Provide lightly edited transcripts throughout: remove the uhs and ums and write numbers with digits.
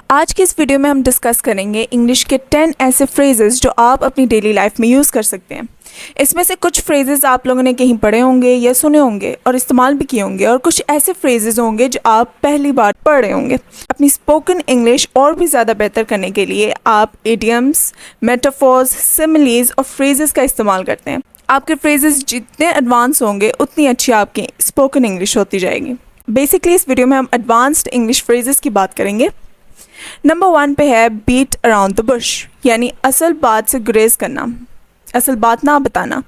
आज की इस वीडियो में हम डिस्कस करेंगे इंग्लिश के 10 ऐसे फ्रेजेस जो आप अपनी डेली लाइफ में यूज़ कर सकते हैं। इसमें से कुछ फ्रेजेस आप लोगों ने कहीं पढ़े होंगे या सुने होंगे और इस्तेमाल भी किए होंगे, और कुछ ऐसे फ्रेजेस होंगे जो आप पहली बार पढ़ रहे होंगे। अपनी स्पोकन इंग्लिश और भी ज़्यादा बेहतर करने के लिए आप इडियम्स, मेटाफोर्स, सिमिलीज और फ्रेजेस का इस्तेमाल करते हैं। आपके फ्रेजेस जितने एडवांस होंगे उतनी अच्छी आपकी स्पोकन इंग्लिश होती जाएगी। बेसिकली इस वीडियो में हम एडवांस्ड इंग्लिश फ्रेजेस की बात करेंगे। नंबर 1 पे है बीट अराउंड द बुश, यानी असल बात से गुरेज करना, असल बात ना बताना।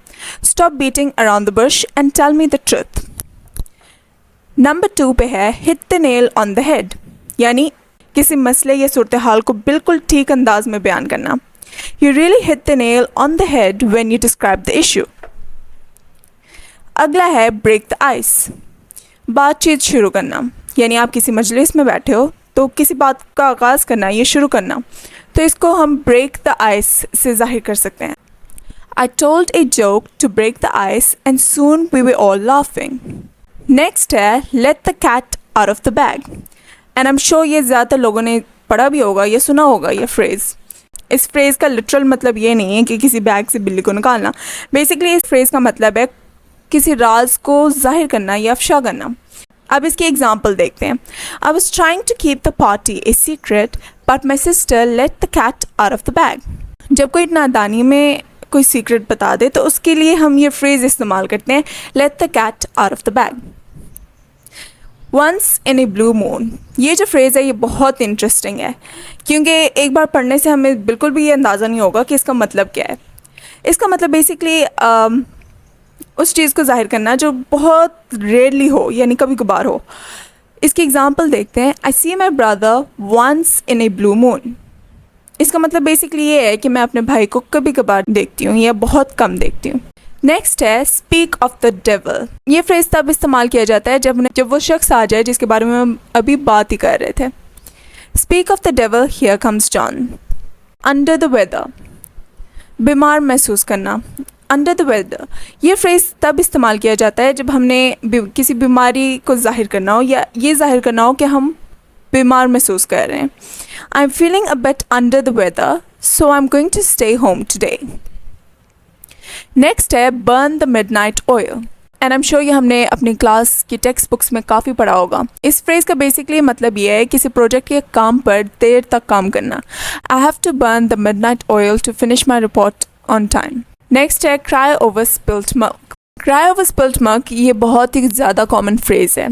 Stop beating around the bush and tell me the truth. Number 2 पे है hit the nail on the head, यानी किसी मसले या सूरत हाल को बिल्कुल ठीक अंदाज में बयान करना। You really hit the nail on the head when you describe the issue. अगला है ब्रेक द आइस, बातचीत शुरू करना, यानी आप किसी मजलिस में बैठे हो तो किसी बात का आगाज़ करना, ये शुरू करना, तो इसको हम ब्रेक द आइस से जाहिर कर सकते हैं। I told a joke to break the ice and soon we were all laughing. Next है let the cat out of the bag, and I am sure ये ज़्यादातर लोगों ने पढ़ा भी होगा या सुना होगा ये फ्रेज़। इस फ्रेज़ का लिटरल मतलब ये नहीं है कि किसी बैग से बिल्ली को निकालना। बेसिकली इस फ्रेज़ का मतलब है किसी राज को जाहिर करना या अफशा करना। अब इसकी एग्जाम्पल देखते हैं। I was trying to keep the party a secret but my sister let the cat out of the bag. जब कोई नादानी में कोई सीक्रेट बता दे तो उसके लिए हम ये फ्रेज़ इस्तेमाल करते हैं, let the cat out of the bag. Once in a blue moon, ये जो फ्रेज़ है ये बहुत इंटरेस्टिंग है, क्योंकि एक बार पढ़ने से हमें बिल्कुल भी ये अंदाज़ा नहीं होगा कि इसका मतलब क्या है। इसका मतलब बेसिकली उस चीज़ को जाहिर करना जो बहुत रेयरली हो, यानी कभी कभार हो। इसकी एग्जांपल देखते हैं। I see my brother once in a blue moon. इसका मतलब बेसिकली ये है कि मैं अपने भाई को कभी कभार देखती हूँ या बहुत कम देखती हूँ। नेक्स्ट है स्पीक ऑफ द डेविल। ये फ्रेज़ तब इस्तेमाल किया जाता है जब वो शख्स आ जाए जिसके बारे में हम अभी बात ही कर रहे थे। Speak of the devil, here comes John. Under the weather, बीमार महसूस करना। अंडर द वेदर, ये फ्रेज़ तब इस्तेमाल किया जाता है जब हमने किसी बीमारी को जाहिर करना हो या ये जाहिर करना हो कि हम बीमार महसूस कर रहे हैं। I am feeling a bit under the weather so I am going to stay home today. Next है burn the midnight oil, and I am sure ये हमने अपनी क्लास की टेक्स्ट बुक्स में काफ़ी पढ़ा होगा। इस फ्रेज़ का बेसिकली मतलब ये है किसी प्रोजेक्ट के काम पर देर तक काम करना। I have to burn the midnight oil to finish my report on time. Next है cry over spilt milk. Cry over spilt milk ये बहुत ही ज़्यादा कॉमन फ्रेज़ है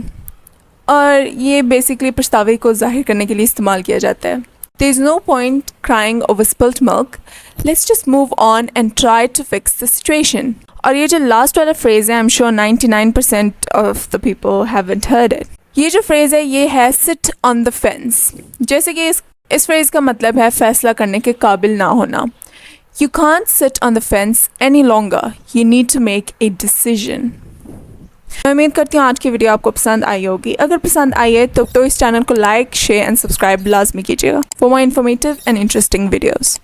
और ये बेसिकली पछतावे को जाहिर करने के लिए इस्तेमाल किया जाता है। There is no point crying over spilt milk, let's just move on and try to fix the situation. और ये जो लास्ट वाला फ्रेज़ है, I am sure 99% of the people haven't heard it. ये जो फ्रेज़ है ये है सिट ऑन द फेंस, जैसे कि इस फ्रेज़ का मतलब है फैसला करने के काबिल ना होना। You can't sit on the fence any longer. You need to make a decision. मैं उम्मीद करती हूँ आज की वीडियो आपको पसंद आई होगी। अगर पसंद आई है तो इस चैनल को लाइक, शेयर एंड सब्सक्राइब लाजमी कीजिएगा for more informative and interesting videos.